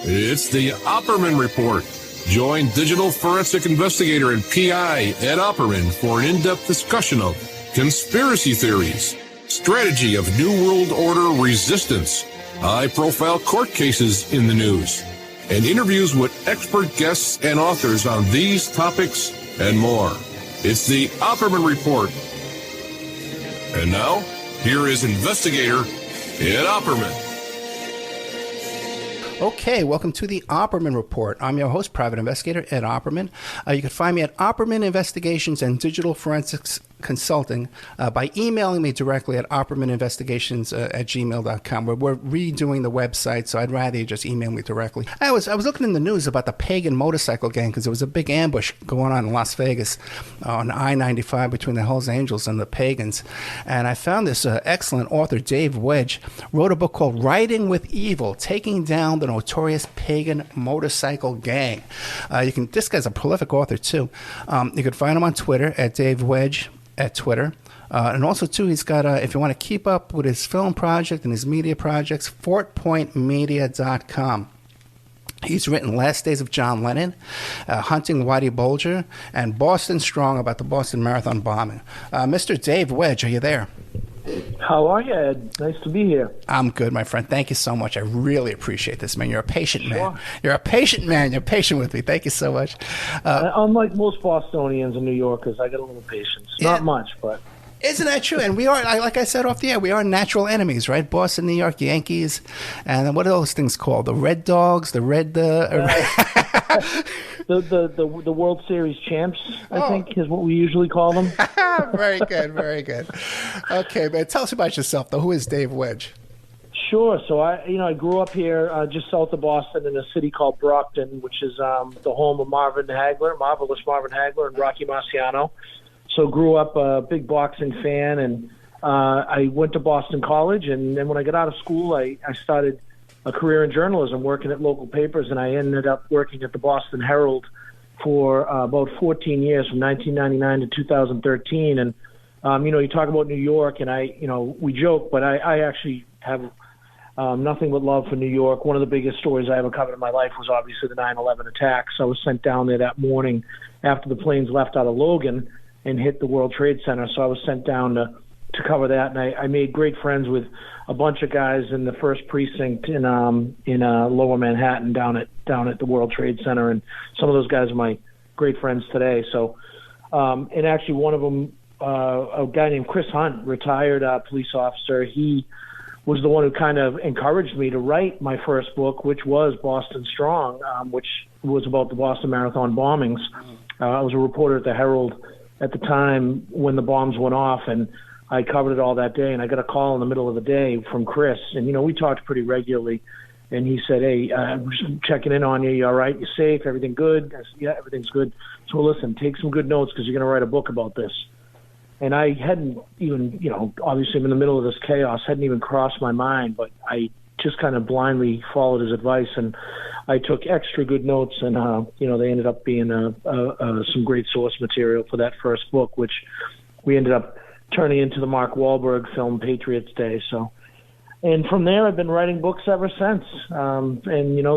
It's the Opperman Report. Join digital forensic investigator and PI Ed Opperman for an in-depth discussion of conspiracy theories, strategy of New World Order resistance, high-profile court cases in the news, and interviews with expert guests and authors on these topics and more. It's the Opperman Report. And now, here is investigator Ed Opperman. Okay, welcome to the Opperman Report. I'm your host, Private Investigator Ed Opperman. You can find me at Opperman Investigations and Digital Forensics Consulting by emailing me directly at oppermaninvestigations@gmail.com. We're redoing the website, so I'd rather you just email me directly. I was looking in the news about the Pagan motorcycle gang because there was a big ambush going on in Las Vegas on I-95 between the Hells Angels and the Pagans. And I found this excellent author, Dave Wedge, wrote a book called Riding with Evil, Taking Down the Notorious Pagan Motorcycle Gang. This guy's a prolific author, too. You can find him on Twitter at Dave Wedge at Twitter. And also, too, he's got, if you want to keep up with his film project and his media projects, fortpointmedia.com. He's written Last Days of John Lennon, Hunting Whitey Bulger, and Boston Strong about the Boston Marathon bombing. Mr. Dave Wedge, are you there? How are you, Ed? Nice to be here. I'm good, my friend. Thank you so much. I really appreciate this, man. You're a patient man. Sure. You're a patient man. You're patient with me. Thank you so much. Unlike most Bostonians and New Yorkers, I got a little patience. Not much, but... Isn't that true? And we are, like I said off the air, we are natural enemies, right? Boston, New York, Yankees. And what are those things called? The Red Dogs? The Red... The World Series champs, I think, is what we usually call them. Very good, very good. Okay, man, tell us about yourself, though. Who is Dave Wedge? Sure. So I grew up here just south of Boston in a city called Brockton, which is the home of marvelous Marvin Hagler, and Rocky Marciano. So grew up a big boxing fan, and I went to Boston College, and then when I got out of school, I started a career in journalism, working at local papers, and I ended up working at the Boston Herald for about 14 years, from 1999 to 2013. And you talk about New York, and we joke, but I actually have nothing but love for New York. One of the biggest stories I ever covered in my life was obviously the 9/11 attacks. I was sent down there that morning after the planes left out of Logan and hit the World Trade Center. So I was sent down to cover that, and I made great friends with a bunch of guys in the first precinct in Lower Manhattan down at the World Trade Center, and some of those guys are my great friends today. So, and actually one of them, a guy named Chris Hunt, retired police officer, he was the one who kind of encouraged me to write my first book, which was Boston Strong, which was about the Boston Marathon bombings. I was a reporter at the Herald at the time when the bombs went off, and I covered it all that day, and I got a call in the middle of the day from Chris, and, we talked pretty regularly, and he said, hey, I'm just checking in on you. You all right? You safe? Everything good? I said, yeah, everything's good. So listen, take some good notes because you're going to write a book about this. And I hadn't even, obviously I'm in the middle of this chaos, hadn't even crossed my mind, but I just kind of blindly followed his advice, and I took extra good notes, and, they ended up being some great source material for that first book, which we ended up turning into the Mark Wahlberg film Patriots Day. So, and from there I've been writing books ever since.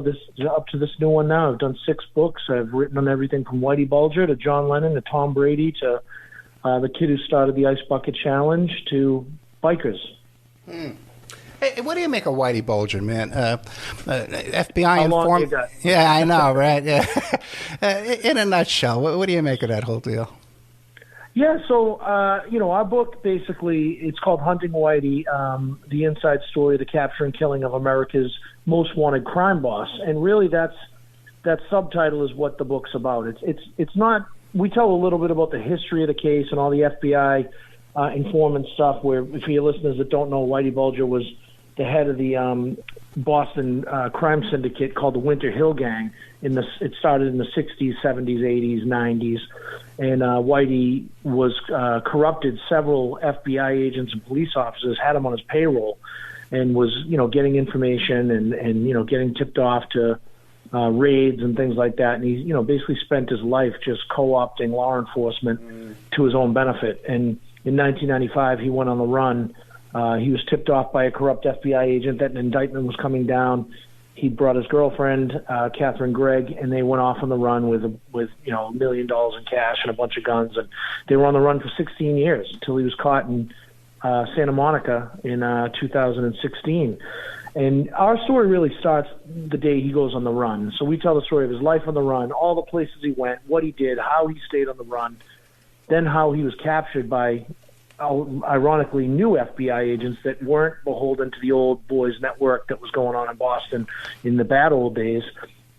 This up to this new one now. I've done 6 books. I've written on everything from Whitey Bulger to John Lennon to Tom Brady to the kid who started the Ice Bucket Challenge to bikers. Hey, what do you make of Whitey Bulger, man? FBI How long informed. you got? Yeah, I know, right? Yeah. In a nutshell, what do you make of that whole deal? Yeah, so, our book, basically, it's called Hunting Whitey, the inside story, the capture and killing of America's most wanted crime boss. And really that subtitle is what the book's about. It's not, we tell a little bit about the history of the case and all the FBI informant stuff, where, for your listeners that don't know, Whitey Bulger was the head of the Boston crime syndicate called the Winter Hill Gang. It started in the 60s, 70s, 80s, 90s. And Whitey was corrupted several FBI agents and police officers, had him on his payroll, and was, getting information and getting tipped off to raids and things like that. And he, basically spent his life just co-opting law enforcement to his own benefit. And in 1995, he went on the run. He was tipped off by a corrupt FBI agent that an indictment was coming down. he brought his girlfriend, Catherine Gregg, and they went off on the run with $1 million in cash and a bunch of guns, and they were on the run for 16 years until he was caught in Santa Monica in 2016. And our story really starts the day he goes on the run. So we tell the story of his life on the run, all the places he went, what he did, how he stayed on the run, then how he was captured by, ironically, new FBI agents that weren't beholden to the old boys network that was going on in Boston in the bad old days,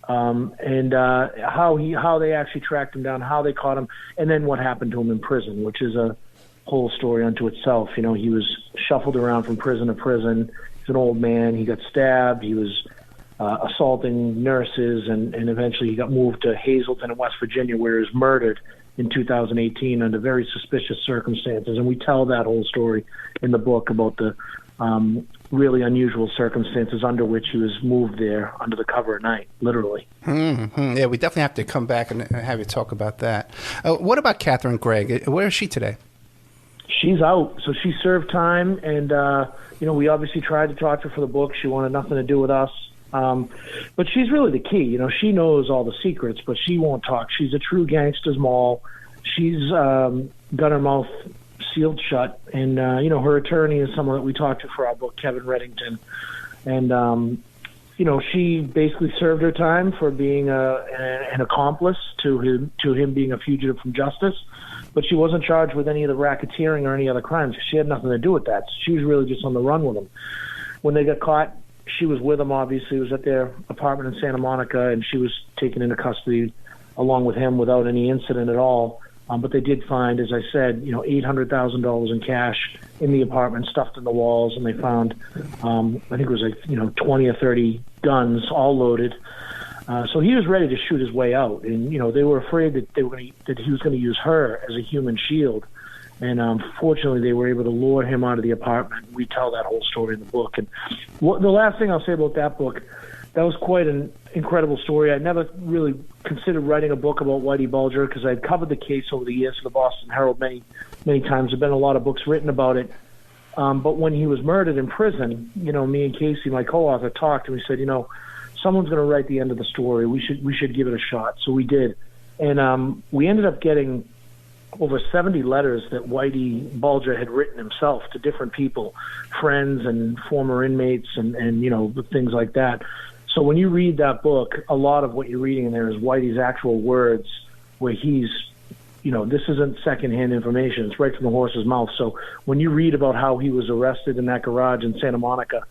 and how they actually tracked him down, how they caught him, and then what happened to him in prison, which is a whole story unto itself. He was shuffled around from prison to prison. He's an old man. He got stabbed. He was assaulting nurses, and eventually he got moved to Hazleton in West Virginia, where he was murdered in 2018 under very suspicious circumstances. And we tell that whole story in the book about the really unusual circumstances under which he was moved there under the cover of night, literally. Mm-hmm. Yeah, we definitely have to come back and have you talk about that. What about Catherine Gregg? Where is she today? She's out. So she served time, and we obviously tried to talk to her for the book. She wanted nothing to do with us. But she's really the key. She knows all the secrets, but she won't talk. She's a true gangster's moll. She's got her mouth sealed shut. And, her attorney is someone that we talked to for our book, Kevin Reddington. And, she basically served her time for being an accomplice to him being a fugitive from justice. But she wasn't charged with any of the racketeering or any other crimes. She had nothing to do with that. She was really just on the run with him. When they got caught, she was with him, obviously. It was at their apartment in Santa Monica, and she was taken into custody along with him without any incident at all. But they did find, as I said, $800,000 in cash in the apartment, stuffed in the walls, and they found, I think it was 20 or 30 guns, all loaded. So he was ready to shoot his way out, and they were afraid that he was going to use her as a human shield. And fortunately, they were able to lure him out of the apartment. We tell that whole story in the book. And the last thing I'll say about that book, that was quite an incredible story. I never really considered writing a book about Whitey Bulger because I'd covered the case over the years for the Boston Herald many, many times. There have been a lot of books written about it. But when he was murdered in prison, me and Casey, my co-author, talked, and we said, someone's going to write the end of the story. We should give it a shot. So we did. And we ended up getting over 70 letters that Whitey Bulger had written himself to different people, friends and former inmates and things like that. So when you read that book, a lot of what you're reading in there is Whitey's actual words where he's, this isn't secondhand information. It's right from the horse's mouth. So when you read about how he was arrested in that garage in Santa Monica,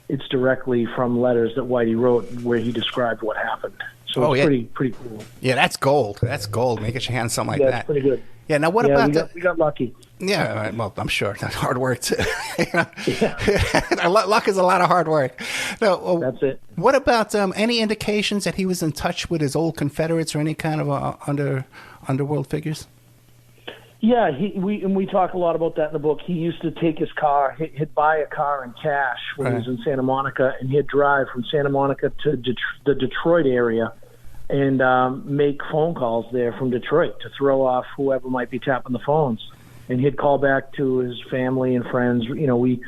it's directly from letters that Whitey wrote where he described what happened. So it's pretty cool. Yeah, that's gold. That's gold. Make it your hand something like that. Yeah, it's pretty good. Yeah, now what about we got lucky. Yeah, well, I'm sure that's hard work too. Luck is a lot of hard work. No, that's it. What about any indications that he was in touch with his old Confederates or any kind of underworld figures? Yeah, we talk a lot about that in the book. He used to take his car, he'd buy a car in cash when he was in Santa Monica, and he'd drive from Santa Monica to the Detroit area and make phone calls there from Detroit to throw off whoever might be tapping the phones. And he'd call back to his family and friends. We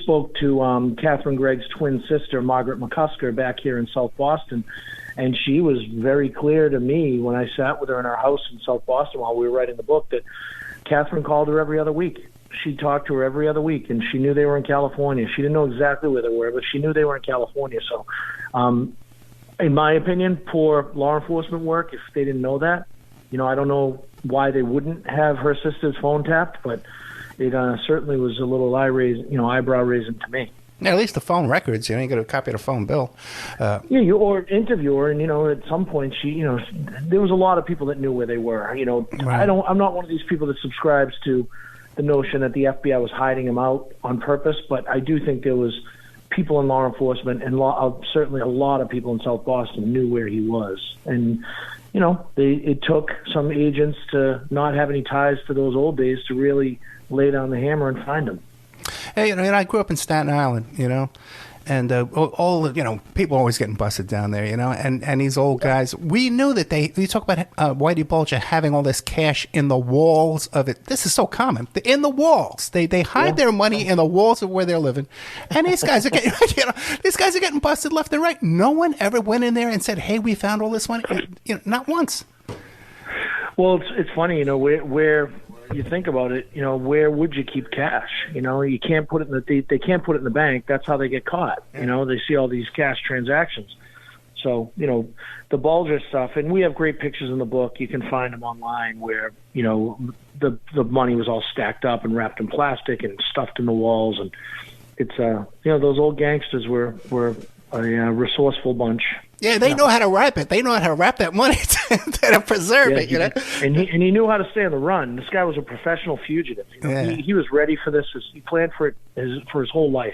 spoke to Catherine Gregg's twin sister, Margaret McCusker, back here in South Boston. And she was very clear to me when I sat with her in our house in South Boston while we were writing the book that Catherine called her every other week. She talked to her every other week, and she knew they were in California. She didn't know exactly where they were, but she knew they were in California. So, in my opinion, poor law enforcement work if they didn't know that. I don't know why they wouldn't have her sister's phone tapped, but it certainly was a little eyebrow raising to me. Yeah, at least the phone records, you get a copy of the phone bill. Or interview her, and at some point there was a lot of people that knew where they were. Right. I'm not one of these people that subscribes to the notion that the FBI was hiding him out on purpose, but I do think there was people in law enforcement and certainly a lot of people in South Boston knew where he was, and it took some agents to not have any ties to those old days to really lay down the hammer and find him. Hey, I grew up in Staten Island, And all people are always getting busted down there, and these old guys. We knew that you talk about Whitey Bulger having all this cash in the walls of it. This is so common. In the walls, they hide their money in the walls of where they're living, and these guys are getting busted left and right. No one ever went in there and said, "Hey, we found all this money." Not once. Well, it's funny, where you think about it, where would you keep cash? You can't put it they can't put it in the bank. That's how they get caught. They see all these cash transactions. So, the Bulger stuff, and we have great pictures in the book. You can find them online where, the money was all stacked up and wrapped in plastic and stuffed in the walls. And it's, those old gangsters were a resourceful bunch. Yeah, they know how to wrap it. They know how to wrap that money to preserve it, And he knew how to stay on the run. This guy was a professional fugitive. He was ready for this. He planned for it for his whole life.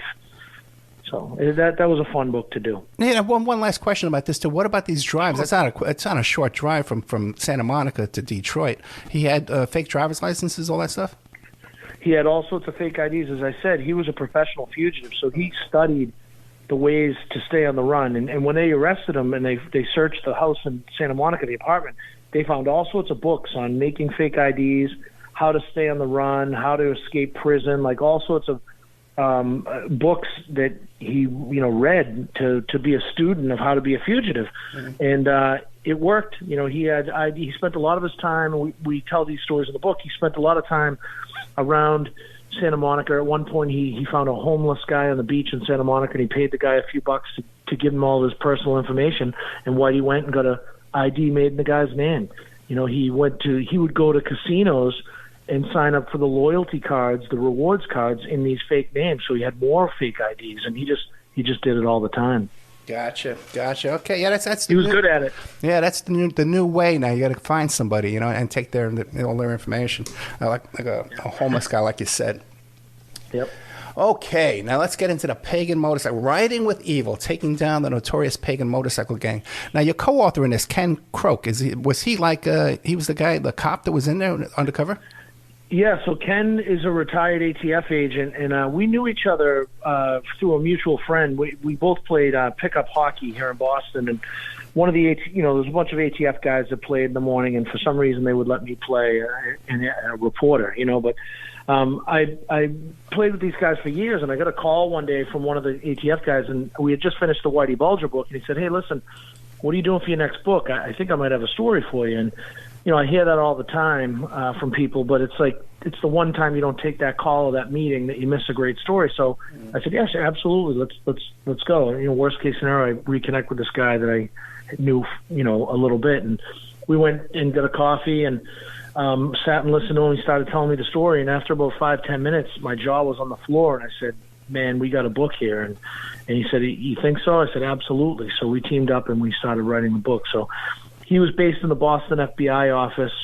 So that was a fun book to do. Yeah, one last question about this too. What about these drives? It's not a short drive from Santa Monica to Detroit. He had fake driver's licenses, all that stuff? He had all sorts of fake IDs. As I said, he was a professional fugitive, so he studied the ways to stay on the run. And when they arrested him and they searched the house in Santa Monica, the apartment, they found all sorts of books on making fake IDs, how to stay on the run, how to escape prison, like all sorts of books that he read to be a student of how to be a fugitive. And it worked. He had ID. He spent a lot of his time, and we tell these stories in the book, he spent a lot of time around Santa Monica. At one point, he found a homeless guy on the beach in Santa Monica, and he paid the guy a few bucks to give him all his personal information. And Whitey went and got a ID made in the guy's name. He would go to casinos and sign up for the loyalty cards, the rewards cards in these fake names. So he had more fake IDs, and he just did it all the time. Gotcha. Okay, yeah, that's. He was good at it. Yeah, that's the new way now. You got to find somebody, and take all their information, like a homeless guy, like you said. Yep. Okay, now let's get into the Pagan motorcycle. Riding with Evil, taking down the Notorious Pagan motorcycle gang. Now, your co-author in this, Ken Croak, was he like he was the cop that was in there undercover? Yeah, so Ken is a retired ATF agent, and we knew each other through a mutual friend. We both played pickup hockey here in Boston, and one of the there's a bunch of ATF guys that played in the morning, and for some reason they would let me play a reporter, but I played with these guys for years, and I got a call one day from one of the ATF guys, and we had just finished the Whitey Bulger book, and he said, "Hey, listen, what are you doing for your next book? I think I might have a story for you." And I hear that all the time from people, but it's like it's the one time you don't take that call or that meeting that you miss a great story. So I said, "Yes, absolutely. Let's go." Worst case scenario, I reconnect with this guy that I knew, a little bit, and we went and got a coffee and sat and listened to him. He started telling me the story, and after about 5-10 minutes, my jaw was on the floor, and I said, "Man, we got a book here." And he said, "You think so?" I said, "Absolutely." So we teamed up and we started writing the book. So he was based in the Boston FBI office,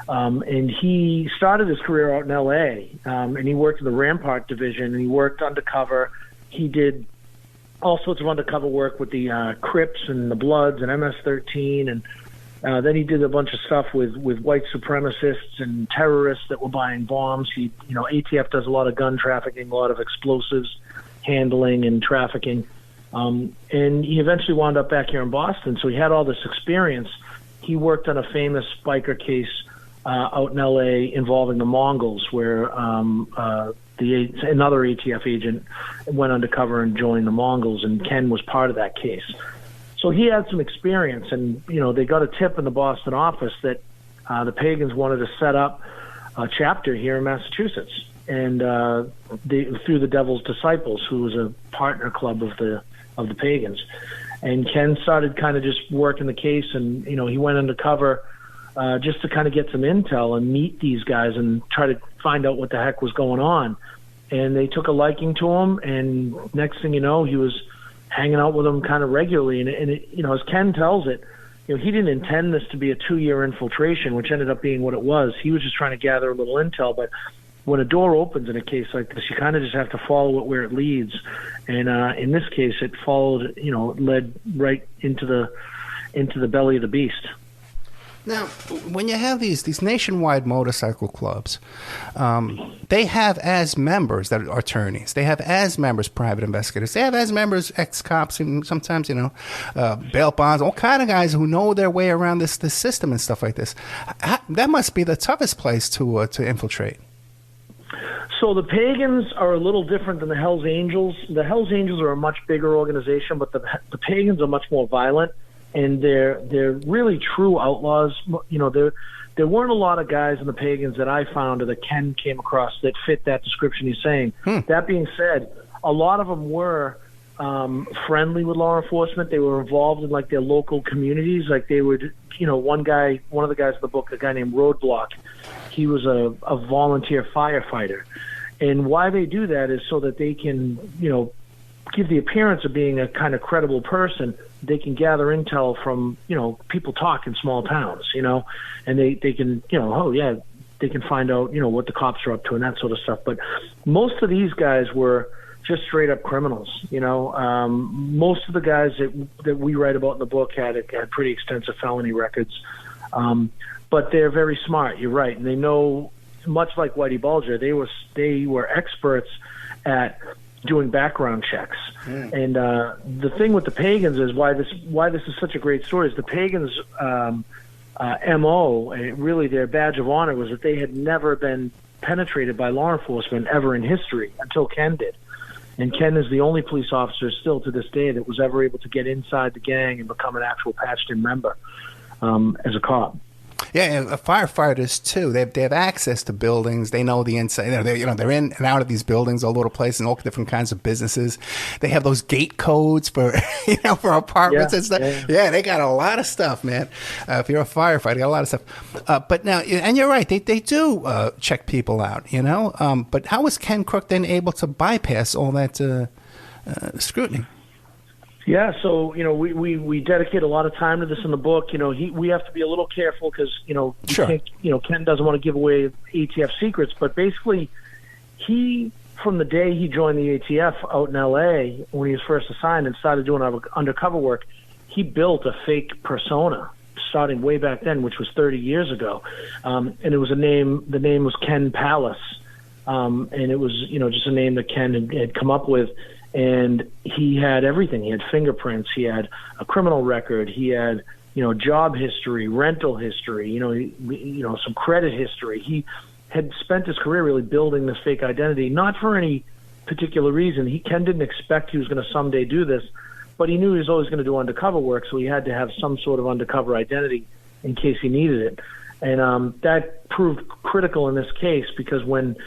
and he started his career out in L.A., and he worked in the Rampart Division, and he worked undercover. He did all sorts of undercover work with the Crips and the Bloods and MS-13, and then he did a bunch of stuff with white supremacists and terrorists that were buying bombs. ATF does a lot of gun trafficking, a lot of explosives handling and trafficking. And he eventually wound up back here in Boston, so he had all this experience. He worked on a famous biker case out in L.A. involving the Mongols, where another ATF agent went undercover and joined the Mongols, and Ken was part of that case. So he had some experience, and they got a tip in the Boston office that the Pagans wanted to set up a chapter here in Massachusetts, and through the Devil's Disciples, who was a partner club of the Pagans. And Ken started kind of just working the case, and he went undercover just to kind of get some intel and meet these guys and try to find out what the heck was going on. And they took a liking to him, and next thing you know, he was hanging out with them kind of regularly. And as Ken tells it, he didn't intend this to be a 2-year infiltration, which ended up being what it was. He was just trying to gather a little intel. But when a door opens in a case like this, you kind of just have to follow it where it leads. And in this case, it followed, led right into the belly of the beast. Now, when you have these nationwide motorcycle clubs, they have as members that are attorneys. They have as members private investigators. They have as members ex-cops and sometimes, bail bonds, all kind of guys who know their way around this system and stuff like this. That must be the toughest place to infiltrate. So the Pagans are a little different than the Hells Angels. The Hells Angels are a much bigger organization, but the Pagans are much more violent. And they're really true outlaws. There weren't a lot of guys in the Pagans that I found or that Ken came across that fit that description he's saying. That being said, a lot of them were friendly with law enforcement. They were involved in like their local communities. Like they would, one of the guys in the book, a guy named Roadblock, he was a volunteer firefighter. And why they do that is so that they can, give the appearance of being a kind of credible person. They can gather intel from, people talk in small towns, and they can, they can find out, what the cops are up to and that sort of stuff. But most of these guys were just straight up criminals, most of the guys that we write about in the book had pretty extensive felony records. But they're very smart. You're right. And they know, much like Whitey Bulger, they were experts at doing background checks. And the thing with the Pagans is why this is such a great story is the Pagans MO, and really their badge of honor was that they had never been penetrated by law enforcement ever in history until Ken did. And Ken is the only police officer still to this day that was ever able to get inside the gang and become an actual patched-in member as a cop. Yeah, and firefighters too. They have access to buildings. They know the inside. They're in and out of these buildings all over the place and all different kinds of businesses. They have those gate codes for for apartments and stuff. Yeah, they got a lot of stuff, man. If you're a firefighter, you got a lot of stuff. But now, and you're right, they do check people out. But how was Ken Crook then able to bypass all that scrutiny? Yeah, so we dedicate a lot of time to this in the book. We have to be a little careful because Sure. Ken doesn't want to give away ATF secrets, but basically he, from the day he joined the ATF out in LA when he was first assigned and started doing undercover work, he built a fake persona starting way back then, which was 30 years ago, and it was the name was Ken Palace, and it was just a name that Ken had come up with. And he had everything. He had fingerprints. He had a criminal record. He had, job history, rental history, some credit history. He had spent his career really building this fake identity, not for any particular reason. Ken didn't expect he was going to someday do this, but he knew he was always going to do undercover work, so he had to have some sort of undercover identity in case he needed it. And that proved critical in this case because when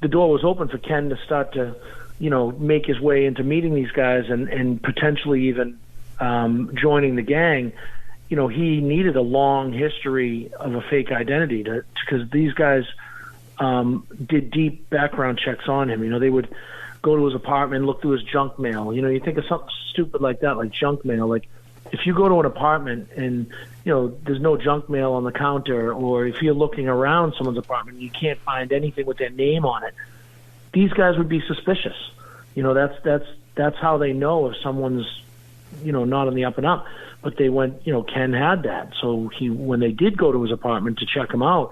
the door was open for Ken to start to make his way into meeting these guys and potentially even joining the gang, he needed a long history of a fake identity because these guys did deep background checks on him. They would go to his apartment, look through his junk mail. You think of something stupid like that, like junk mail. Like if you go to an apartment and, there's no junk mail on the counter, or if you're looking around someone's apartment and you can't find anything with their name on it, these guys would be suspicious. That's how they know if someone's, not on the up and up. But they went, Ken had that. So when they did go to his apartment to check him out,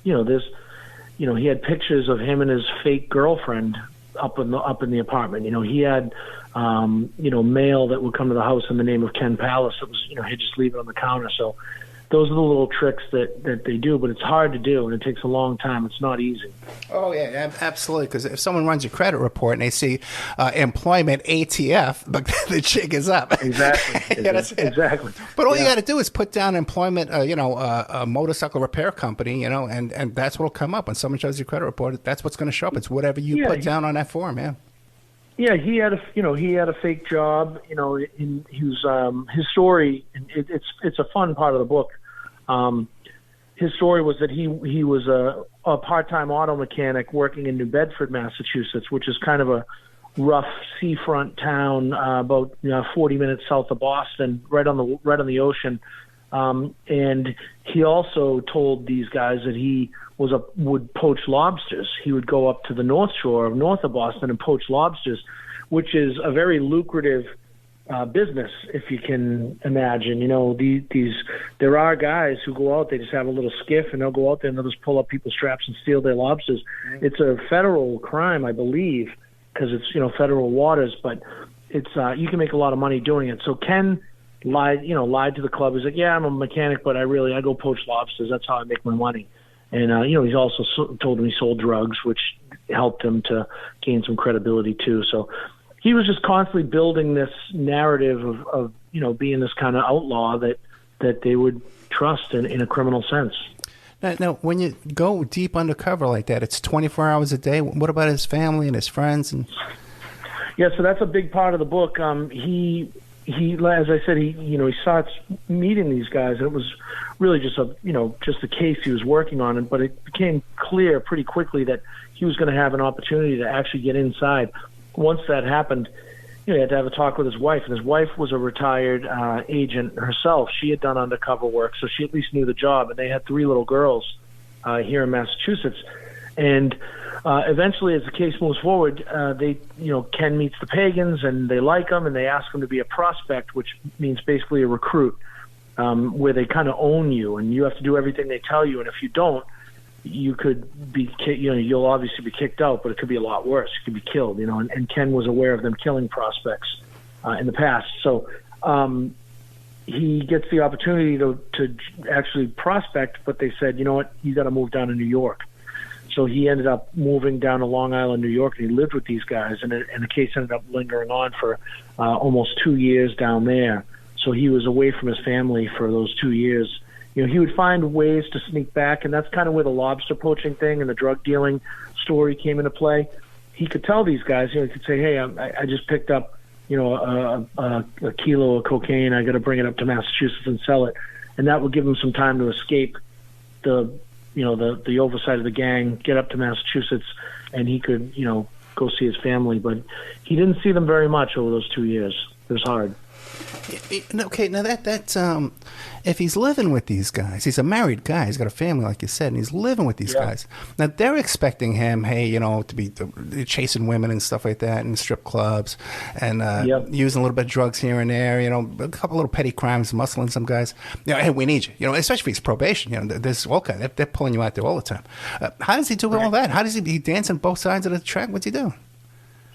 he had pictures of him and his fake girlfriend up in the apartment. He had, mail that would come to the house in the name of Ken Palace. It was, he'd just leave it on the counter. So those are the little tricks that they do, but it's hard to do, and it takes a long time. It's not easy. Oh, yeah, absolutely, because if someone runs your credit report and they see employment ATF, the jig is up. Exactly. Yeah, exactly. But all you got to do is put down employment, a motorcycle repair company, and that's what will come up. When someone shows your credit report, that's what's going to show up. It's whatever you put down on that form, yeah. Yeah, he had a fake job. His story. It's a fun part of the book. His story was that he was a part-time auto mechanic working in New Bedford, Massachusetts, which is kind of a rough seafront town, about 40 minutes south of Boston, right on the ocean. And he also told these guys that he would poach lobsters. He would go up to the North Shore north of Boston and poach lobsters, which is a very lucrative business, if you can imagine. You know, there are guys who go out, they just have a little skiff, and they'll go out there and they'll just pull up people's straps and steal their lobsters. Mm-hmm. It's a federal crime, I believe, because it's, you know, federal waters, but it's you can make a lot of money doing it. So Ken lied to the club. He's like, yeah, I'm a mechanic, but I go poach lobsters. That's how I make my money. And, you know, he's also told him he sold drugs, which helped him to gain some credibility too. So he was just constantly building this narrative of you know, being this kind of outlaw that they would trust in a criminal sense. Now, when you go deep undercover like that, it's 24 hours a day. What about his family and his friends? And yeah, so that's a big part of the book. He as I said, he starts meeting these guys, and it was really just a case he was working on, but it became clear pretty quickly that he was going to have an opportunity to actually get inside. Once that happened, you know, he had to have a talk with his wife, and his wife was a retired agent herself. She had done undercover work, so she at least knew the job, and they had 3 little girls here in Massachusetts. And eventually, as the case moves forward, Ken meets the Pagans, and they like him, and they ask him to be a prospect, which means basically a recruit, where they kind of own you, and you have to do everything they tell you, and if you don't, you could be, you'll obviously be kicked out, but it could be a lot worse. You could be killed, and Ken was aware of them killing prospects in the past. So he gets the opportunity to actually prospect, but they said, you know what, you got to move down to New York. So he ended up moving down to Long Island, New York, and he lived with these guys, and the case ended up lingering on for almost 2 years down there. So he was away from his family for those 2 years. You know, he would find ways to sneak back, and that's kind of where the lobster poaching thing and the drug dealing story came into play. He could tell these guys, he could say, hey, I just picked up, a kilo of cocaine. I got to bring it up to Massachusetts and sell it. And that would give him some time to escape the oversight of the gang, get up to Massachusetts, and he could, go see his family. But he didn't see them very much over those 2 years. It was hard. Okay, now that's if he's living with these guys, he's a married guy, he's got a family, like you said, and he's living with these guys. Now they're expecting him, hey, to be chasing women and stuff like that, and strip clubs, and using a little bit of drugs here and there, a couple little petty crimes, muscling some guys. Hey, we need you, especially if he's probation. There's they're pulling you out there all the time. How does he do all that? How does he be dancing both sides of the track? What's he doing?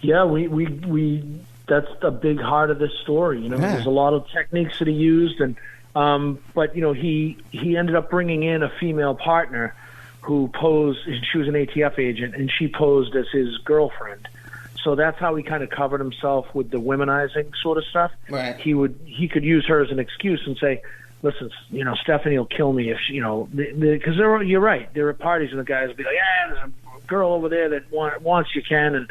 Yeah, we that's the big heart of this story. There's a lot of techniques that he used, and but he ended up bringing in a female partner who posed. She was an ATF agent, and she posed as his girlfriend. So that's how he kind of covered himself with the womenizing sort of stuff. Right. He could use her as an excuse and say, "Listen, Stephanie will kill me if she, because you're right. There are parties and the guys will be like, yeah, there's a girl over there that wants you, Ken,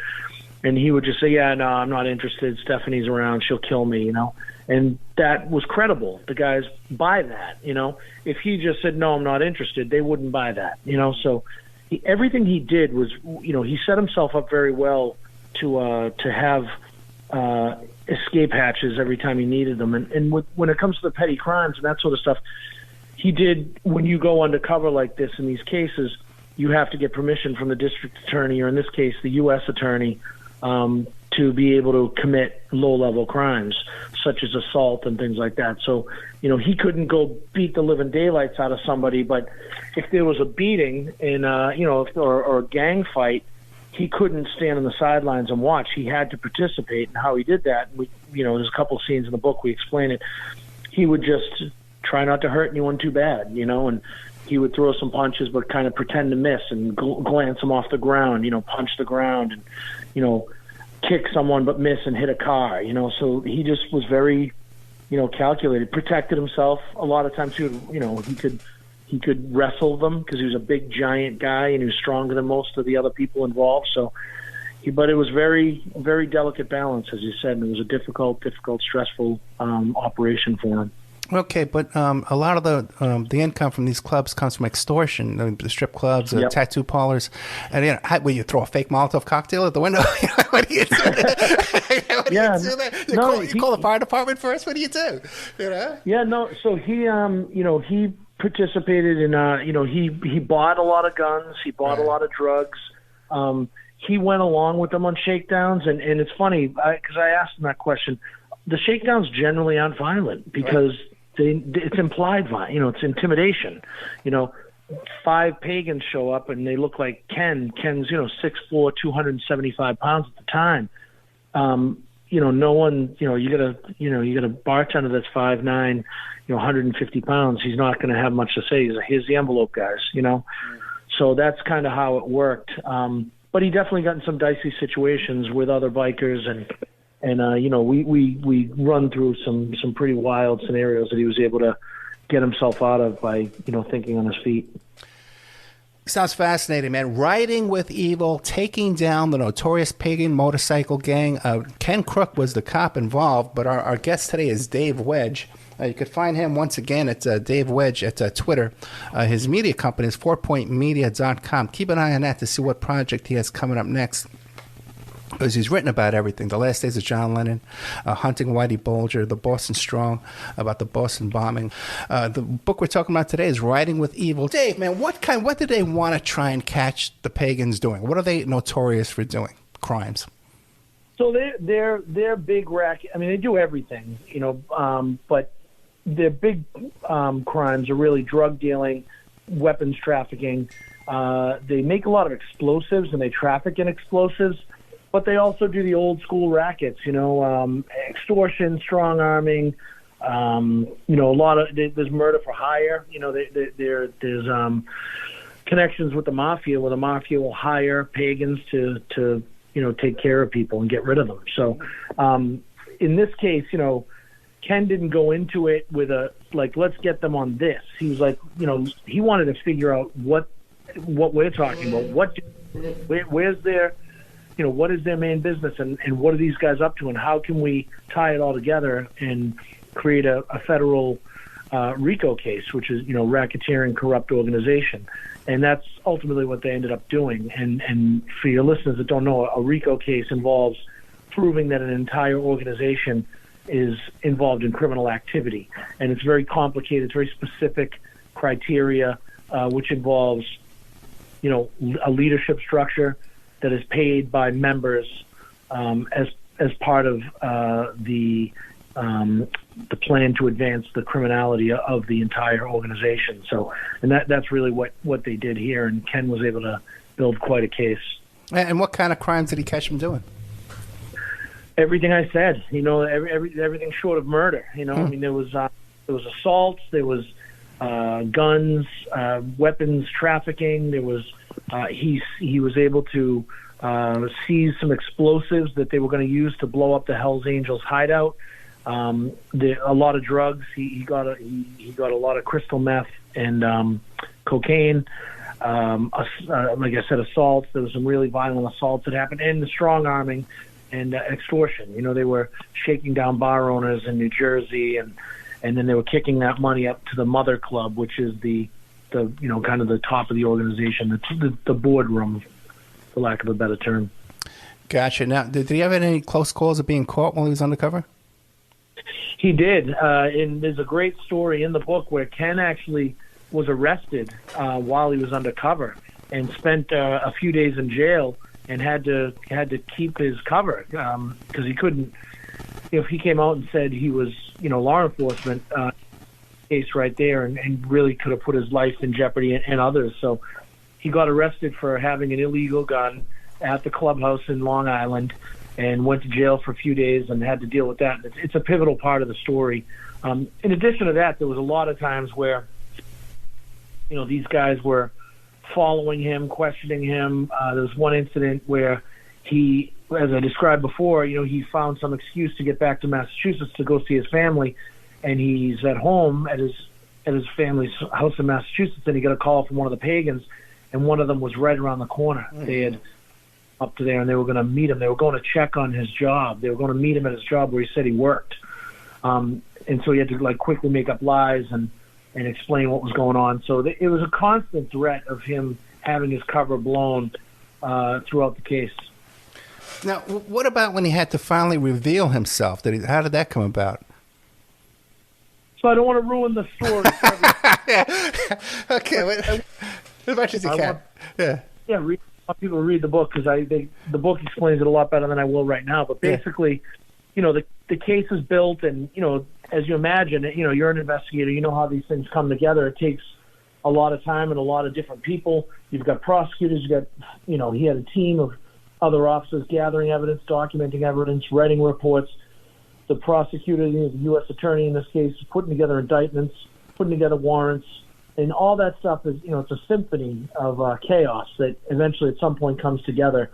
and he would just say, yeah, no, I'm not interested. Stephanie's around. She'll kill me, And that was credible. The guys buy that, If he just said, no, I'm not interested, they wouldn't buy that, So everything he did was, he set himself up very well to have escape hatches every time he needed them. And when it comes to the petty crimes and that sort of stuff, he did, when you go undercover like this in these cases, you have to get permission from the district attorney, or in this case, the U.S. attorney, to be able to commit low-level crimes, such as assault and things like that. So, he couldn't go beat the living daylights out of somebody, but if there was a beating in, or a gang fight, he couldn't stand on the sidelines and watch. He had to participate. And how he did that, there's a couple scenes in the book, we explain it. He would just try not to hurt anyone too bad, and he would throw some punches but kind of pretend to miss and glance them off the ground, punch the ground and, kick someone but miss and hit a car, So he just was very, calculated, protected himself. A lot of times he could wrestle them because he was a big, giant guy and he was stronger than most of the other people involved. So, but it was very, very delicate balance, as you said, and it was a difficult, stressful operation for him. Okay, but a lot of the income from these clubs comes from extortion, the strip clubs, tattoo parlors, and will you throw a fake Molotov cocktail at the window? What do you do? You call the fire department first. What do you do? Yeah, no. So he participated in. He bought a lot of guns. He bought a lot of drugs. He went along with them on shakedowns, and it's funny because I asked him that question. the shakedowns generally aren't violent because it's implied violence. It's intimidation. 5 pagans show up and they look like Ken. Ken's 6'4", 275 pounds at the time. No one. You got a bartender that's 5'9", 150 pounds. He's not going to have much to say. Here's the envelope, guys. So that's kind of how it worked. But he definitely got in some dicey situations with other bikers, and we run through some pretty wild scenarios that he was able to get himself out of by thinking on his feet. Sounds fascinating, man. Riding with Evil, taking down the Notorious Pagan motorcycle gang. Ken Crook was the cop involved, but our guest today is Dave Wedge. You could find him once again at Dave Wedge at Twitter. His media company is 4pointmedia.com. Keep an eye on that to see what project he has coming up next, because he's written about everything. The Last Days of John Lennon, Hunting Whitey Bulger, The Boston Strong, about the Boston bombing. The book we're talking about today is Riding with Evil. Dave, man, what did they want to try and catch the pagans doing? What are they notorious for doing? Crimes. So they're big racket. I mean, they do everything, but their big crimes are really drug dealing, weapons trafficking. They make a lot of explosives and they traffic in explosives. But they also do the old school rackets, extortion, strong arming, a lot of, there's murder for hire. There's connections with the mafia, where the mafia will hire pagans to take care of people and get rid of them. So in this case, Ken didn't go into it with let's get them on this. He was like, he wanted to figure out what we're talking about. Where's their, what is their main business, and what are these guys up to, and how can we tie it all together and create a federal RICO case, which is, racketeering, corrupt organization. And that's ultimately what they ended up doing. And for your listeners that don't know, a RICO case involves proving that an entire organization is involved in criminal activity. And it's very complicated. It's very specific criteria, which involves, a leadership structure that is paid by members as part of the plan to advance the criminality of the entire organization. So, and that's really what they did here. And Ken was able to build quite a case. And what kind of crimes did he catch him doing? Everything I said. Everything short of murder. I mean, there was assaults, there was guns, weapons trafficking. There was he was able to seize some explosives that they were going to use to blow up the Hells Angels hideout. A lot of drugs. He got a lot of crystal meth and cocaine. Like I said, assaults. There was some really violent assaults that happened, and the strong arming and extortion. They were shaking down bar owners in New Jersey, and then they were kicking that money up to the Mother Club, which is the kind of the top of the organization, the boardroom, for lack of a better term. Gotcha. Now, did he have any close calls of being caught while he was undercover? He did. And there's a great story in the book where Ken actually was arrested while he was undercover and spent a few days in jail and had to keep his cover because he couldn't. If he came out and said he was, law enforcement, case right there, and really could have put his life in jeopardy and others. So he got arrested for having an illegal gun at the clubhouse in Long Island and went to jail for a few days and had to deal with that. It's a pivotal part of the story. In addition to that, there was a lot of times where, these guys were following him, questioning him. There was one incident where he, as I described before, he found some excuse to get back to Massachusetts to go see his family, and he's at home at his family's house in Massachusetts, and he got a call from one of the pagans, and one of them was right around the corner. They had up to there, and they were going to meet him. They were going to check on his job. They were going to meet him at his job where he said he worked. And so he had to quickly make up lies and explain what was going on. So it was a constant threat of him having his cover blown throughout the case. Now, what about when he had to finally reveal himself? How did that come about? So I don't want to ruin the story. Yeah. Okay, as much as you can. Yeah, want people to read the book because the book explains it a lot better than I will right now. But basically, the the case is built, and as you imagine, you're an investigator. You know how these things come together. It takes a lot of time and a lot of different people. You've got prosecutors. He had a team of other officers gathering evidence, documenting evidence, writing reports. The prosecutor, the U.S. attorney in this case, putting together indictments, putting together warrants, and all that stuff is, it's a symphony of chaos that eventually at some point comes together.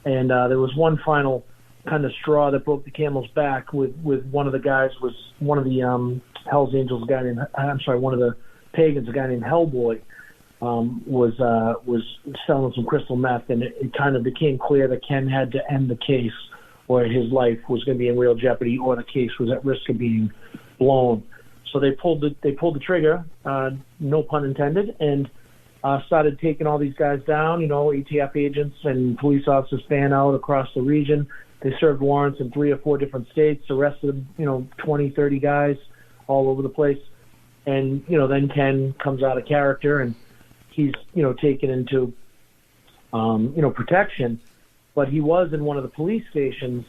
And there was one final kind of straw that broke the camel's back with one of the guys was one of the Hell's Angels one of the Pagans, a guy named Hellboy, was selling some crystal meth, and it kind of became clear that Ken had to end the case, or his life was going to be in real jeopardy, or the case was at risk of being blown. So they pulled the trigger, no pun intended, and started taking all these guys down. ATF agents and police officers fan out across the region. They served warrants in 3 or 4 different states, arrested 20, 30 guys all over the place. And then Ken comes out of character, and he's taken into protection. But he was in one of the police stations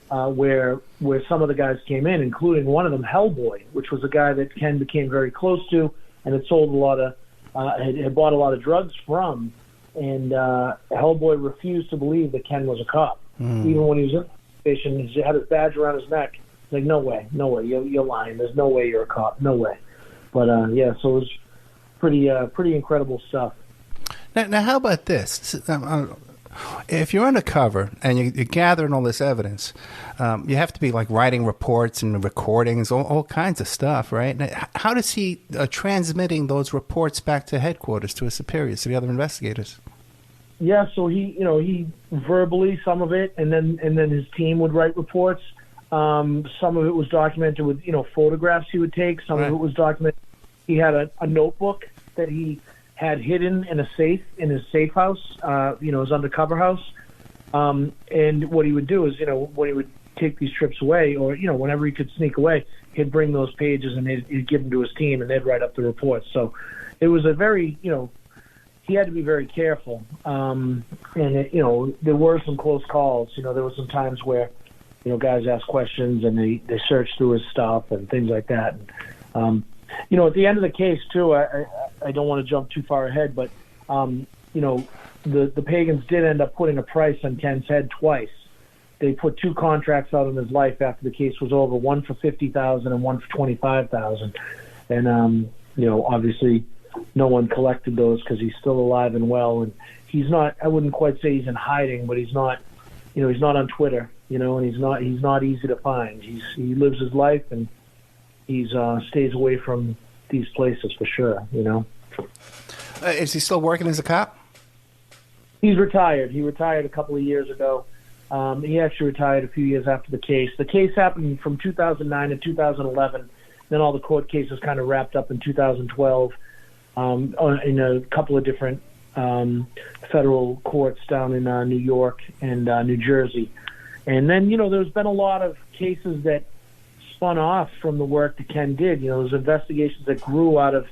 where some of the guys came in, including one of them, Hellboy, which was a guy that Ken became very close to and had sold a lot of had bought a lot of drugs from. And Hellboy refused to believe that Ken was a cop, even when he was in the station. He had his badge around his neck. He's like, no way, you're lying. There's no way you're a cop, no way. But so it was pretty incredible stuff. Now, how about this? If you're undercover and you're gathering all this evidence, you have to be like writing reports and recordings, all kinds of stuff, right? Now, how does he transmitting those reports back to headquarters, to his superiors, to the other investigators? Yeah, so he verbally, some of it, and then his team would write reports. Some of it was documented with photographs he would take. Some of it was documented. He had a notebook that he had hidden in a safe in his safe house, his undercover house. And what he would do is, when he would take these trips away, or whenever he could sneak away, he'd bring those pages and he'd give them to his team, and they'd write up the reports. So it was a very, he had to be very careful. And there were some close calls. There were some times where guys asked questions and they searched through his stuff and things like that. And, at the end of the case too, I don't want to jump too far ahead, but the Pagans did end up putting a price on Ken's head twice. They put 2 contracts out in his life after the case was over, one for $50,000 and one for $25,000. And obviously no one collected those because he's still alive and well, and he's not. I wouldn't quite say he's in hiding, but he's not. He's not on Twitter. And he's not easy to find. He lives his life, and he's stays away from these places for sure. Is he still working as a cop? He's retired. He retired a couple of years ago. He actually retired a few years after the case. The case happened from 2009 to 2011. Then all the court cases kind of wrapped up in 2012 in a couple of different federal courts down in New York and New Jersey. And then, there's been a lot of cases that spun off from the work that Ken did. Those investigations that grew out of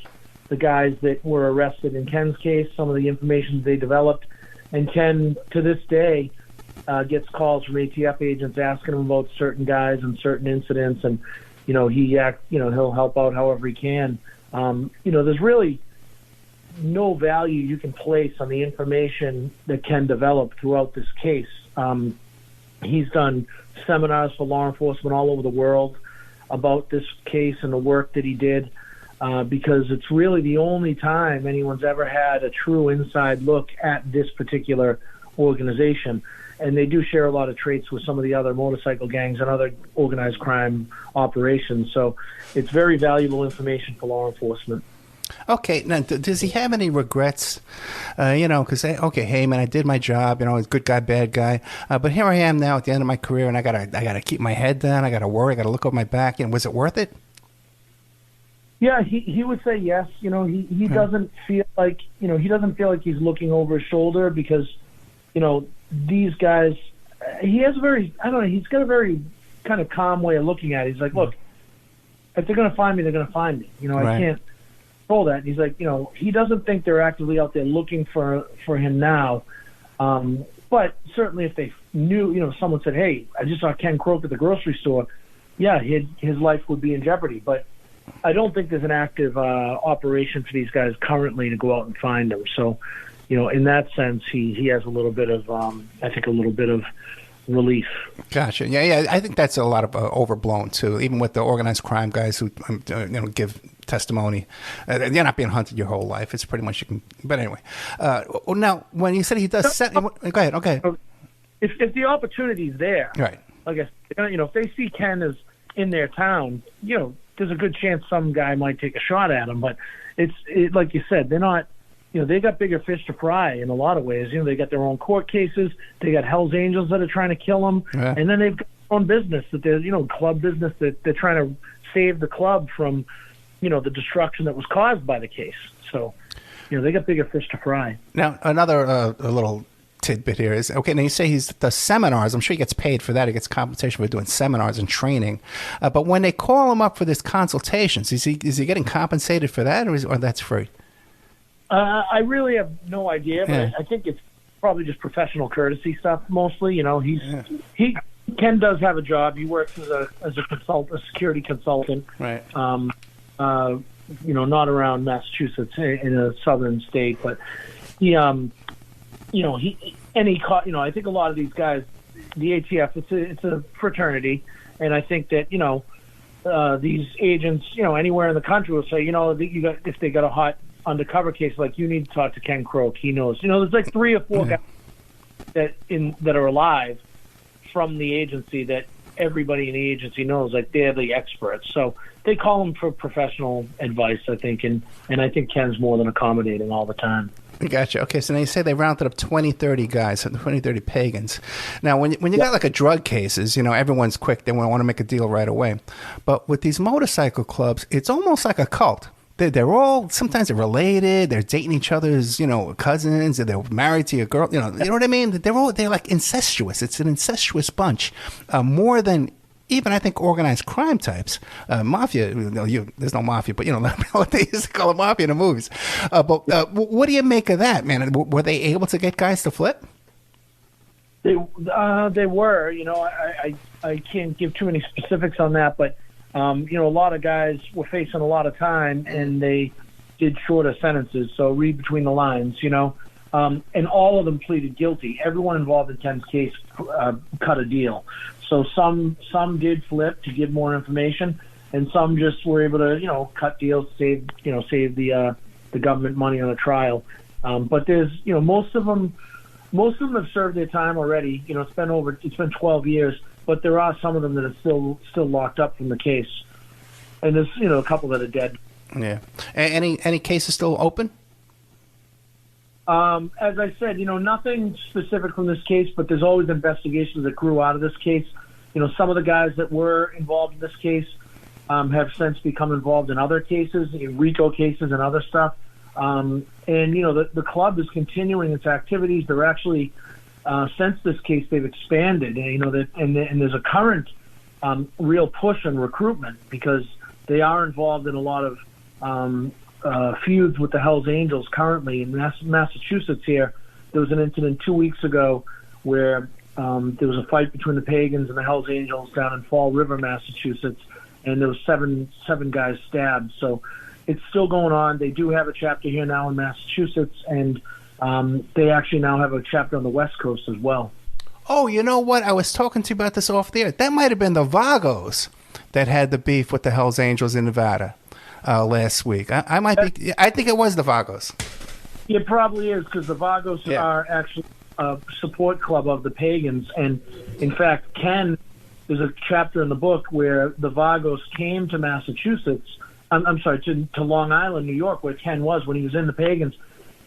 the guys that were arrested in Ken's case, some of the information they developed. And Ken, to this day, gets calls from ATF agents asking him about certain guys and certain incidents. And, he'll help out however he can. There's really no value you can place on the information that Ken developed throughout this case. He's done seminars for law enforcement all over the world about this case and the work that he did, because it's really the only time anyone's ever had a true inside look at this particular organization. And they do share a lot of traits with some of the other motorcycle gangs and other organized crime operations. So it's very valuable information for law enforcement. Okay, now does he have any regrets? Because hey man, I did my job. He's good guy, bad guy. But here I am now at the end of my career, and I gotta keep my head down. I gotta worry. I gotta look over my back. Was it worth it? Yeah, he would say yes. He doesn't feel like he's looking over his shoulder, because these guys. He has he's got a very kind of calm way of looking at it. He's like, look, if they're gonna find me, they're gonna find me. Right. I can't. That. And he's like, he doesn't think they're actively out there looking for him now. But certainly if they knew, someone said, hey, I just saw Ken Croak at the grocery store, yeah, his life would be in jeopardy. But I don't think there's an active operation for these guys currently to go out and find them. So, in that sense, he has a little bit of, I think, a little bit of relief. Gotcha. Yeah. I think that's a lot of overblown too. Even with the organized crime guys who give testimony, they're not being hunted your whole life. It's pretty much you can. But anyway, now when you said he does set, go ahead. Okay. If the opportunity's there, right? I guess if they see Ken as in their town, there's a good chance some guy might take a shot at him. But it's like you said, they're not. They got bigger fish to fry in a lot of ways. They got their own court cases. They got Hell's Angels that are trying to kill them. Yeah. And then they've got their own business that they're, club business that they're trying to save the club from, the destruction that was caused by the case. So, they got bigger fish to fry. Now, another a little tidbit here is, okay, now you say he's the seminars. I'm sure he gets paid for that. He gets compensation for doing seminars and training. But when they call him up for this consultations, is he getting compensated for that or that's free? I really have no idea, but I think it's probably just professional courtesy stuff mostly. Ken does have a job. He works as a security consultant. Right. Not around Massachusetts in a southern state, but he I think a lot of these guys, the ATF, it's a fraternity, and I think that these agents, anywhere in the country will say, if they got a hot undercover case, like, you need to talk to Ken Croak. He knows. There's like 3 or 4 guys that are alive from the agency that everybody in the agency knows. Like, they're the experts. So they call him for professional advice, I think, and I think Ken's more than accommodating all the time. Gotcha. Okay, so now you say they rounded up 20, 30 guys, 20, 30 pagans. Now, when you got like a drug cases, everyone's quick. They want to make a deal right away. But with these motorcycle clubs, it's almost like a cult. They're all, sometimes they're related. They're dating each other's, cousins, or they're married to a girl. You know what I mean? They're like incestuous. It's an incestuous bunch, more than even I think organized crime types. Mafia. There's no mafia, but what they used to call it mafia in the movies. But what do you make of that, man? Were they able to get guys to flip? They were. I can't give too many specifics on that, but. A lot of guys were facing a lot of time, and they did shorter sentences. So read between the lines, and all of them pleaded guilty. Everyone involved in Ken's case cut a deal. So some did flip to give more information, and some just were able to, cut deals, save the government money on a trial. But there's, most of them have served their time already. It's been 12 years. But there are some of them that are still locked up from the case, and there's a couple that are dead. Yeah. Any cases still open? As I said, nothing specific from this case, but there's always investigations that grew out of this case. Some of the guys that were involved in this case have since become involved in other cases, in RICO cases and other stuff. And the club is continuing its activities. They're actually. Since this case, they've expanded, and there's a current real push on recruitment because they are involved in a lot of feuds with the Hells Angels currently in Massachusetts. Here, there was an incident 2 weeks ago where there was a fight between the Pagans and the Hells Angels down in Fall River, Massachusetts, and there was seven guys stabbed. So it's still going on. They do have a chapter here now in Massachusetts, and they actually now have a chapter on the West Coast as well. Oh, you know what? I was talking to you about this off the air. That might have been the Vagos that had the beef with the Hells Angels in Nevada last week. I think it was the Vagos. It probably is, because the Vagos are actually a support club of the Pagans. And, in fact, there's a chapter in the book where the Vagos came to Massachusetts. To Long Island, New York, where Ken was when he was in the Pagans.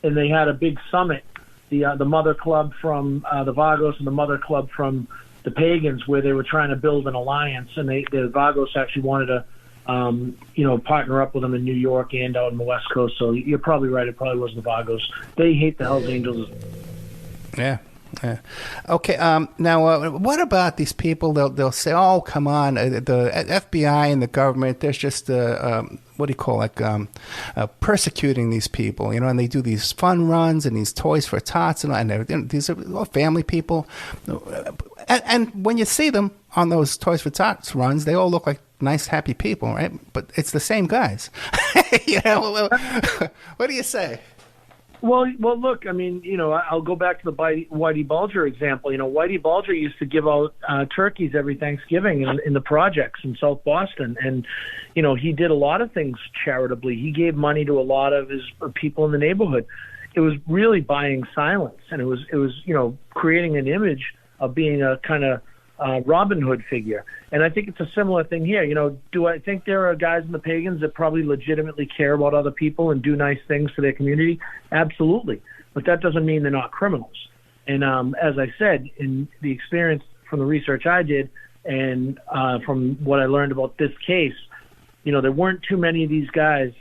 And they had a big summit, the mother club from the Vagos and the mother club from the Pagans, where they were trying to build an alliance. And the Vagos actually wanted to, partner up with them in New York and out on the West Coast. So you're probably right. It probably was the Vagos. They hate the Hells Angels. Yeah. Yeah. Okay. Now, what about these people? They'll say, "Oh, come on, the FBI and the government. There's just what do you call it? Persecuting these people, And they do these fun runs and these toys for tots, and these are all family people. And when you see them on those Toys for Tots runs, they all look like nice, happy people, right? But it's the same guys. What do you say? Well, look, I mean, I'll go back to the Whitey Bulger example. Whitey Bulger used to give out turkeys every Thanksgiving in the projects in South Boston. And, he did a lot of things charitably. He gave money to a lot of his people in the neighborhood. It was really buying silence. And it was creating an image of being a kind of Robin Hood figure. And I think it's a similar thing here. Do I think there are guys in the Pagans that probably legitimately care about other people and do nice things for their community? Absolutely. But that doesn't mean they're not criminals. And as I said, in the experience from the research I did and from what I learned about this case, there weren't too many of these guys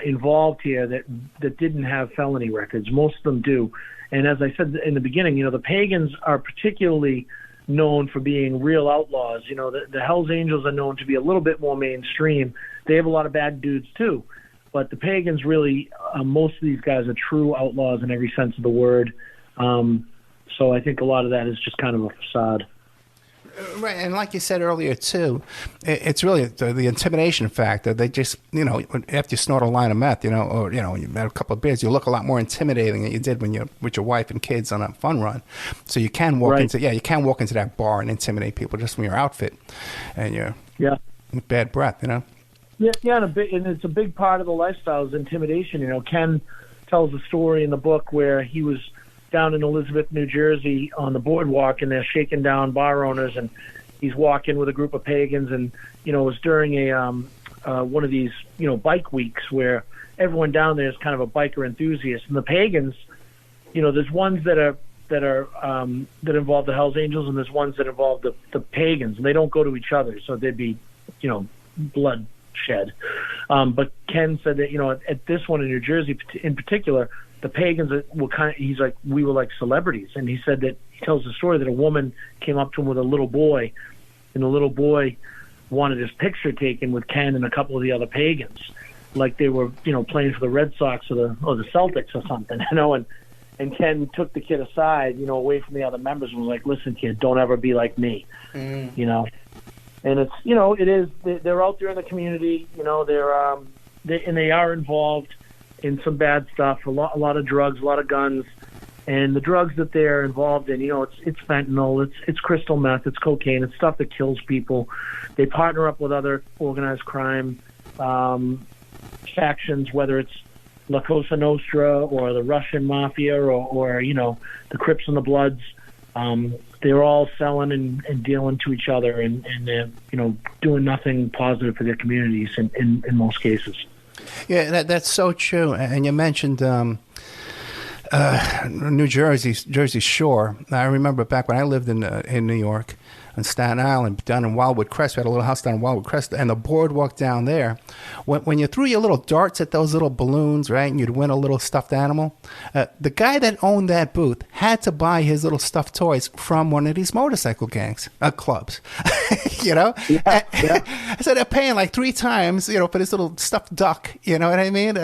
involved here that didn't have felony records. Most of them do. And as I said in the beginning, the Pagans are particularly known for being real outlaws. The Hells Angels are known to be a little bit more mainstream. They have a lot of bad dudes too, but the Pagans really, most of these guys are true outlaws in every sense of the word. So I think a lot of that is just kind of a facade. Right, and like you said earlier too, it's really the intimidation factor. They just, after you snort a line of meth, or you had a couple of beers, you look a lot more intimidating than you did when you're with your wife and kids on a fun run. So you can walk into that bar and intimidate people just from your outfit and your bad breath, Yeah, and it's a big part of the lifestyle is intimidation. Ken tells a story in the book where he was down in Elizabeth, New Jersey on the boardwalk, and they're shaking down bar owners, and he's walking with a group of Pagans, and it was during a one of these bike weeks where everyone down there is kind of a biker enthusiast, and the Pagans, there's ones that involve the Hells Angels, and there's ones that involve the Pagans, and they don't go to each other, so there'd be bloodshed. But Ken said that at this one in New Jersey in particular, the Pagans were we were like celebrities. And he said that he tells the story that a woman came up to him with a little boy, and the little boy wanted his picture taken with Ken and a couple of the other Pagans, like they were, playing for the Red Sox or the Celtics or something, and Ken took the kid aside, away from the other members and was like, listen, kid, don't ever be like me, And it's, it is, they're out there in the community, they are involved in some bad stuff, a lot of drugs, a lot of guns, and the drugs that they're involved in, it's fentanyl, it's crystal meth, it's cocaine, it's stuff that kills people. They partner up with other organized crime factions, whether it's La Cosa Nostra or the Russian Mafia or the Crips and the Bloods. They're all selling and dealing to each other, and they're doing nothing positive for their communities in most cases. Yeah, that's so true. And you mentioned New Jersey Shore. I remember back when I lived in New York, on Staten Island, down in Wildwood Crest. We had a little house down in Wildwood Crest, and the boardwalk down there, when you threw your little darts at those little balloons, right, and you'd win a little stuffed animal, the guy that owned that booth had to buy his little stuffed toys from one of these motorcycle gangs, clubs, Yeah. So they're paying like 3 times, for this little stuffed duck, you know what I mean?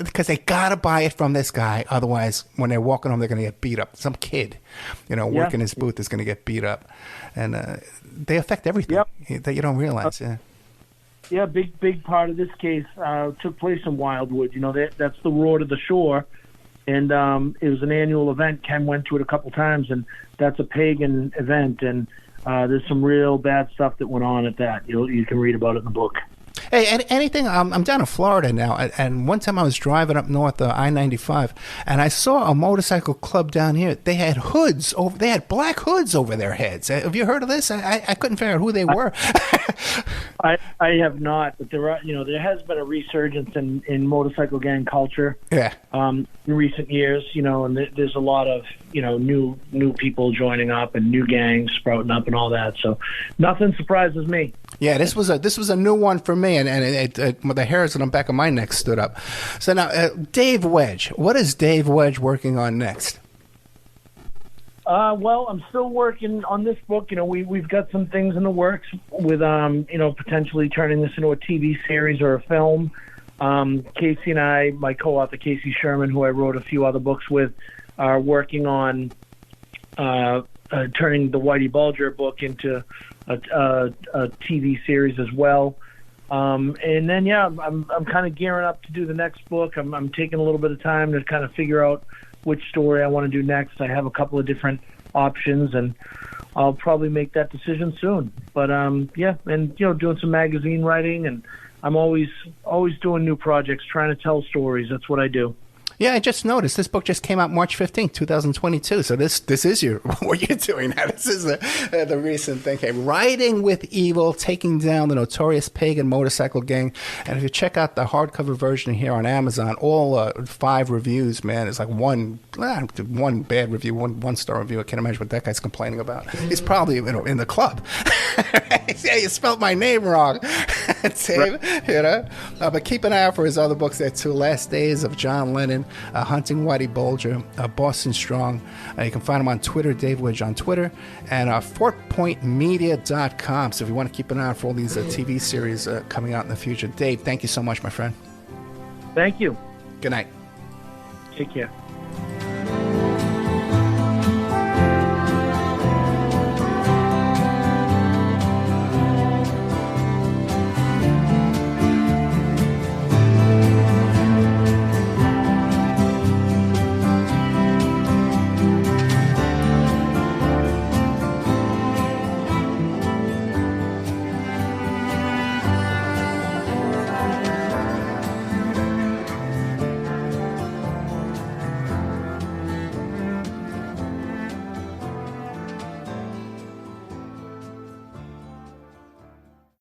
Because they got to buy it from this guy. Otherwise, when they're walking home, they're going to get beat up. Some kid, working his booth is going to get beat up. And they affect everything that you don't realize. Yeah, big part of this case took place in Wildwood. That's the Road to the Shore, and it was an annual event. Ken went to it a couple times, and that's a pagan event. And there's some real bad stuff that went on at that. You can read about it in the book. Hey, anything? I'm down in Florida now, and one time I was driving up north I-95, and I saw a motorcycle club down here. They had hoods over. They had black hoods over their heads. Have you heard of this? I couldn't figure out who they were. I have not, but there has been a resurgence in motorcycle gang culture. Yeah. In recent years, and there's a lot of new people joining up and new gangs sprouting up and all that. So nothing surprises me. Yeah, this was a new one for me, and the hairs on the back of my neck stood up. So now, Dave Wedge, what is Dave Wedge working on next? Well, I'm still working on this book. We've got some things in the works with potentially turning this into a TV series or a film. Casey and I, my co-author Casey Sherman, who I wrote a few other books with, are working on a turning the Whitey Bulger book into a TV series as well. And then, I'm kind of gearing up to do the next book. I'm taking a little bit of time to kind of figure out which story I want to do next. I have a couple of different options, and I'll probably make that decision soon. But and doing some magazine writing, and I'm always doing new projects, trying to tell stories. That's what I do. Yeah, I just noticed this book just came out March 15th, 2022. So this is what you're doing now. This is the recent thing. Okay, Riding with Evil, Taking Down the Notorious Pagan Motorcycle Gang. And if you check out the hardcover version here on Amazon, all 5 reviews, man, it's like one bad review, one star review. I can't imagine what that guy's complaining about. He's probably in the club. Yeah, you spelled my name wrong. Dave, but keep an eye out for his other books there too. Last Days of John Lennon, Hunting Whitey Bulger, Boston Strong. You can find him on Twitter, Dave Wedge on Twitter, and FortPointMedia.com. So if you want to keep an eye out for all these TV series coming out in the future. Dave, thank you so much, my friend. Thank you. Good night. Take care.